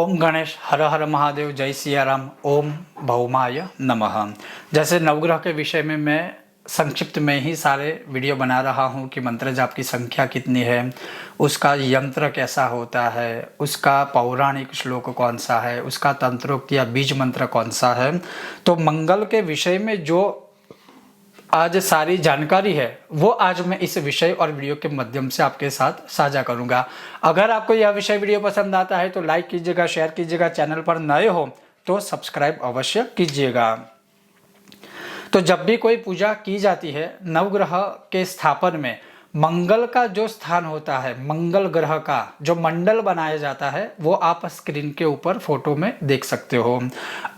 ओम गणेश हर हर महादेव जय सिया राम ओम भौमाय नमः। जैसे नवग्रह के विषय में मैं संक्षिप्त में ही सारे वीडियो बना रहा हूँ कि मंत्र जाप की संख्या कितनी है, उसका यंत्र कैसा होता है, उसका पौराणिक श्लोक कौन सा है, उसका तंत्रोक्त या बीज मंत्र कौन सा है। तो मंगल के विषय में जो आज सारी जानकारी है वो आज मैं इस विषय और वीडियो के माध्यम से आपके साथ साझा करूंगा। अगर आपको यह विषय वीडियो पसंद आता है तो लाइक कीजिएगा, शेयर कीजिएगा, चैनल पर नए हो तो सब्सक्राइब अवश्य कीजिएगा। तो जब भी कोई पूजा की जाती है नवग्रह के स्थापन में मंगल का जो स्थान होता है, मंगल ग्रह का जो मंडल बनाया जाता है वो आप स्क्रीन के ऊपर फोटो में देख सकते हो।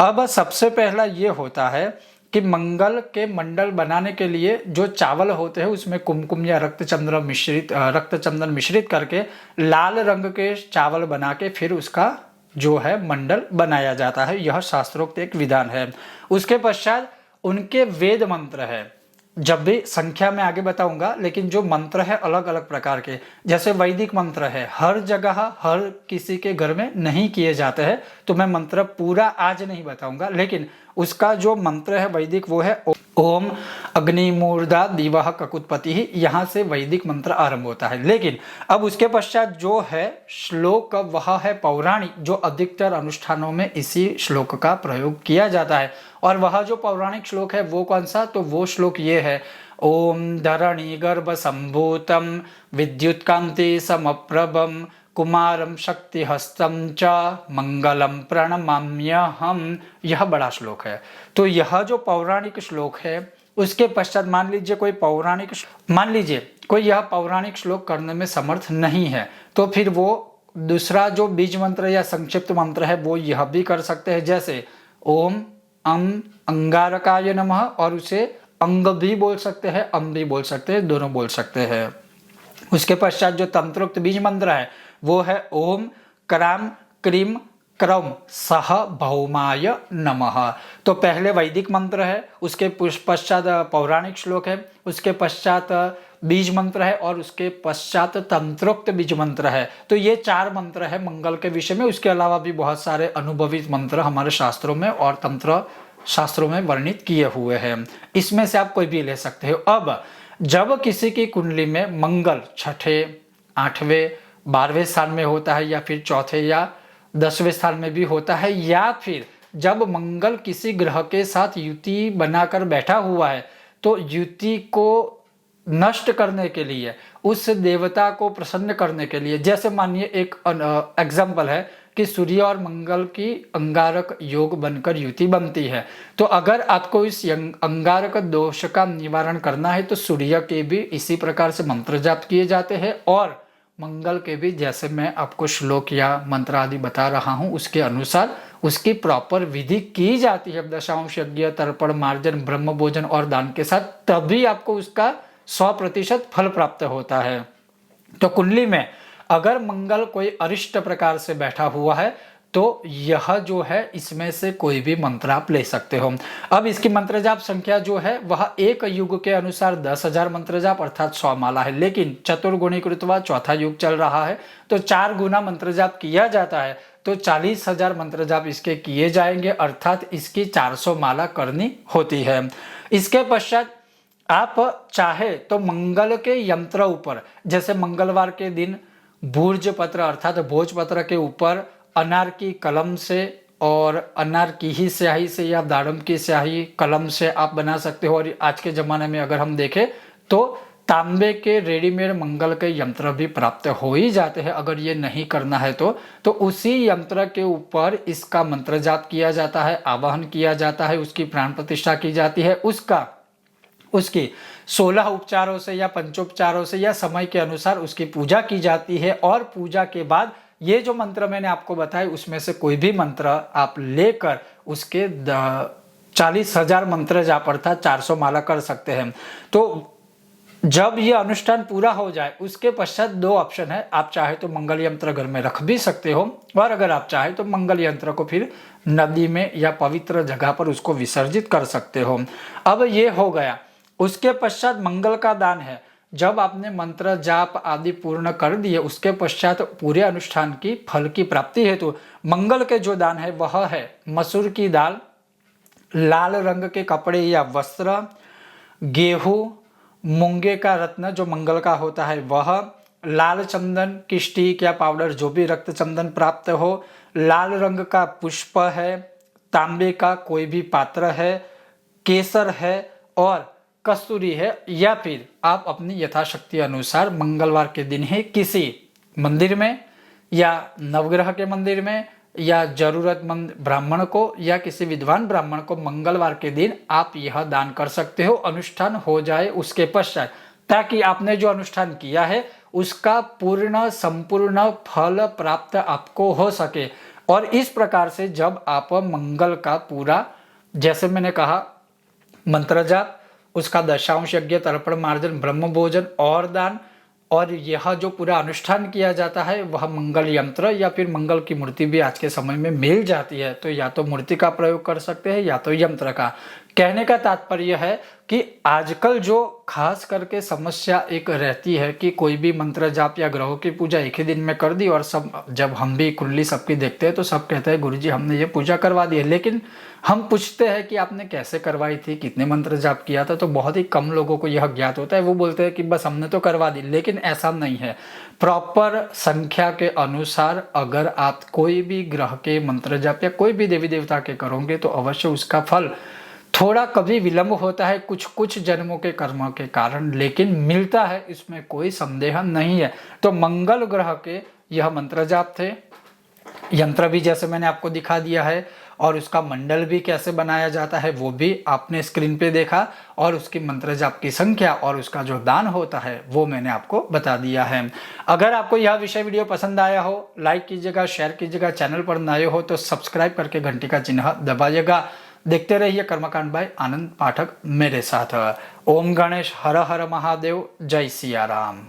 अब सबसे पहला ये होता है कि मंगल के मंडल बनाने के लिए जो चावल होते हैं उसमें कुमकुम या रक्त चंदन मिश्रित करके लाल रंग के चावल बना के फिर उसका जो है मंडल बनाया जाता है। यह शास्त्रोक्त एक विधान है। उसके पश्चात उनके वेद मंत्र है, जब भी संख्या में आगे बताऊंगा, लेकिन जो मंत्र है अलग अलग प्रकार के, जैसे वैदिक मंत्र है हर जगह हर किसी के घर में नहीं किए जाते हैं, तो मैं मंत्र पूरा आज नहीं बताऊंगा, लेकिन उसका जो मंत्र है वैदिक वो है ओम अग्निमूर्धा दिवः ककुत्पति ही, यहाँ से वैदिक मंत्र आरंभ होता है। लेकिन अब उसके पश्चात जो है श्लोक वह है पौराणिक, जो अधिकतर अनुष्ठानों में इसी श्लोक का प्रयोग किया जाता है। और वह जो पौराणिक श्लोक है वो कौन सा, तो वो श्लोक ये है ओम धरणी गर्भ संभूतम विद्युत कांति समप्रभम कुमारम शक्ति हस्तम च मंगलम प्रणमाम्यहम। यह बड़ा श्लोक है। तो यह जो पौराणिक श्लोक है उसके पश्चात मान लीजिए कोई यह पौराणिक श्लोक करने में समर्थ नहीं है तो फिर वो दूसरा जो बीज मंत्र या संक्षिप्त मंत्र है वो यह भी कर सकते हैं, जैसे ओम अंगारकाय नमः, और उसे अंग भी बोल सकते हैं, अम भी बोल सकते हैं, दोनों बोल सकते हैं। उसके पश्चात जो तंत्रोक्त बीज मंत्र है वो है ओम क्राम क्रीम क्रम सह भौमाय नमः। तो पहले वैदिक मंत्र है, उसके पश्चात पौराणिक श्लोक है, उसके पश्चात बीज मंत्र है और उसके पश्चात तंत्रोक्त बीज मंत्र है। तो ये 4 मंत्र है मंगल के विषय में। उसके अलावा भी बहुत सारे अनुभवित मंत्र हमारे शास्त्रों में और तंत्र शास्त्रों में वर्णित किए हुए हैं। इसमें से आप कोई भी ले सकते हो। अब जब किसी की कुंडली में मंगल 6ठे 8वें 12वें स्थान में होता है, या फिर चौथे या 10वें स्थान में भी होता है, या फिर जब मंगल किसी ग्रह के साथ युति बनाकर बैठा हुआ है, तो युति को नष्ट करने के लिए, उस देवता को प्रसन्न करने के लिए, जैसे मानिए एक एग्जाम्पल है कि सूर्य और मंगल की अंगारक योग बनकर युति बनती है, तो अगर आपको इस अंगारक दोष का निवारण करना है तो सूर्य के भी इसी प्रकार से मंत्र जाप किए जाते हैं, और मंगल के भी जैसे मैं आपको श्लोक या मंत्र आदि बता रहा हूं उसके अनुसार उसकी प्रॉपर विधि की जाती है। दशांश यज्ञ, तर्पण, मार्जन, ब्रह्म भोजन और दान के साथ, तभी आपको उसका 100% फल प्राप्त होता है। तो कुंडली में अगर मंगल कोई अरिष्ट प्रकार से बैठा हुआ है तो यह जो है इसमें से कोई भी मंत्र आप ले सकते हो। अब इसकी मंत्र जाप संख्या जो है वह एक युग के अनुसार 10,000 मंत्र जाप अर्थात 100 माला है, लेकिन चतुर्गुणीकृतवा चौथा युग चल रहा है तो 4 गुना मंत्र जाप किया जाता है, तो 40,000 मंत्र जाप इसके किए जाएंगे, अर्थात इसकी 400 माला करनी होती है। इसके पश्चात आप चाहे तो मंगल के यंत्र ऊपर, जैसे मंगलवार के दिन भूर्ज पत्र अर्थात भोजपत्र के ऊपर अनार की कलम से और अनार की ही स्याही से या दाड़म की स्याही कलम से आप बना सकते हो। और आज के ज़माने में अगर हम देखें तो तांबे के रेडीमेड मंगल के यंत्र भी प्राप्त हो ही जाते हैं। अगर ये नहीं करना है तो उसी यंत्र के ऊपर इसका मंत्र जाप किया जाता है, आवाहन किया जाता है, उसकी प्राण प्रतिष्ठा की जाती है, उसकी 16 उपचारों से या पंचोपचारों से या समय के अनुसार उसकी पूजा की जाती है। और पूजा के बाद ये जो मंत्र मैंने आपको बताए उसमें से कोई भी मंत्र आप लेकर उसके 40,000 मंत्र जाप अर्थात 400 माला कर सकते हैं। तो जब ये अनुष्ठान पूरा हो जाए उसके पश्चात 2 ऑप्शन है, आप चाहे तो मंगल यंत्र घर में रख भी सकते हो, और अगर आप चाहे तो मंगल यंत्र को फिर नदी में या पवित्र जगह पर उसको विसर्जित कर सकते हो। अब ये हो गया। उसके पश्चात मंगल का दान है, जब आपने मंत्र जाप आदि पूर्ण कर दिए उसके पश्चात पूरे अनुष्ठान की फल की प्राप्ति हेतु मंगल के जो दान है वह है मसूर की दाल, लाल रंग के कपड़े या वस्त्र, गेहूं, मूंगे का रत्न जो मंगल का होता है वह, लाल चंदन की स्टिक या पाउडर जो भी रक्त चंदन प्राप्त हो, लाल रंग का पुष्प है, तांबे का कोई भी पात्र है, केसर है और कस्तूरी है, या फिर आप अपनी यथाशक्ति अनुसार मंगलवार के दिन ही किसी मंदिर में या नवग्रह के मंदिर में या जरूरतमंद ब्राह्मण को या किसी विद्वान ब्राह्मण को मंगलवार के दिन आप यह दान कर सकते हो, अनुष्ठान हो जाए उसके पश्चात, ताकि आपने जो अनुष्ठान किया है उसका पूर्ण संपूर्ण फल प्राप्त आपको हो सके। और इस प्रकार से जब आप मंगल का पूरा, जैसे मैंने कहा, मंत्र जाप, उसका दशांश यज्ञ, तर्पण, मार्जन, ब्रह्म भोजन और दान, और यह जो पूरा अनुष्ठान किया जाता है वह मंगल यंत्र या फिर मंगल की मूर्ति भी आज के समय में मिल जाती है, तो या तो मूर्ति का प्रयोग कर सकते हैं या तो यंत्र का। कहने का तात्पर्य है कि आजकल जो खास करके समस्या एक रहती है कि कोई भी मंत्र जाप या ग्रहों की पूजा एक ही दिन में कर दी, और सब जब हम भी कुंडली सबकी देखते हैं तो सब कहते हैं गुरुजी हमने ये पूजा करवा दी है, लेकिन हम पूछते हैं कि आपने कैसे करवाई थी, कितने मंत्र जाप किया था, तो बहुत ही कम लोगों को यह ज्ञात होता है। वो बोलते हैं कि बस हमने तो करवा दी, लेकिन ऐसा नहीं है। प्रॉपर संख्या के अनुसार अगर आप कोई भी ग्रह के मंत्र जाप या कोई भी देवी देवता के करोगे तो अवश्य उसका फल थोड़ा कभी विलंब होता है कुछ कुछ जन्मों के कर्मों के कारण, लेकिन मिलता है, इसमें कोई संदेह नहीं है। तो मंगल ग्रह के यह मंत्र जाप थे, यंत्र भी जैसे मैंने आपको दिखा दिया है, और उसका मंडल भी कैसे बनाया जाता है वो भी आपने स्क्रीन पे देखा, और उसकी मंत्र जाप की संख्या और उसका जो दान होता है वो मैंने आपको बता दिया है। अगर आपको यह विषय वीडियो पसंद आया हो, लाइक कीजिएगा, शेयर कीजिएगा, चैनल पर नए हो तो सब्सक्राइब करके घंटी का चिन्ह दबाइएगा। देखते रहिए कर्मकांड बाय आनंद पाठक मेरे साथ। ओम गणेश, हर हर महादेव, जय सिया राम।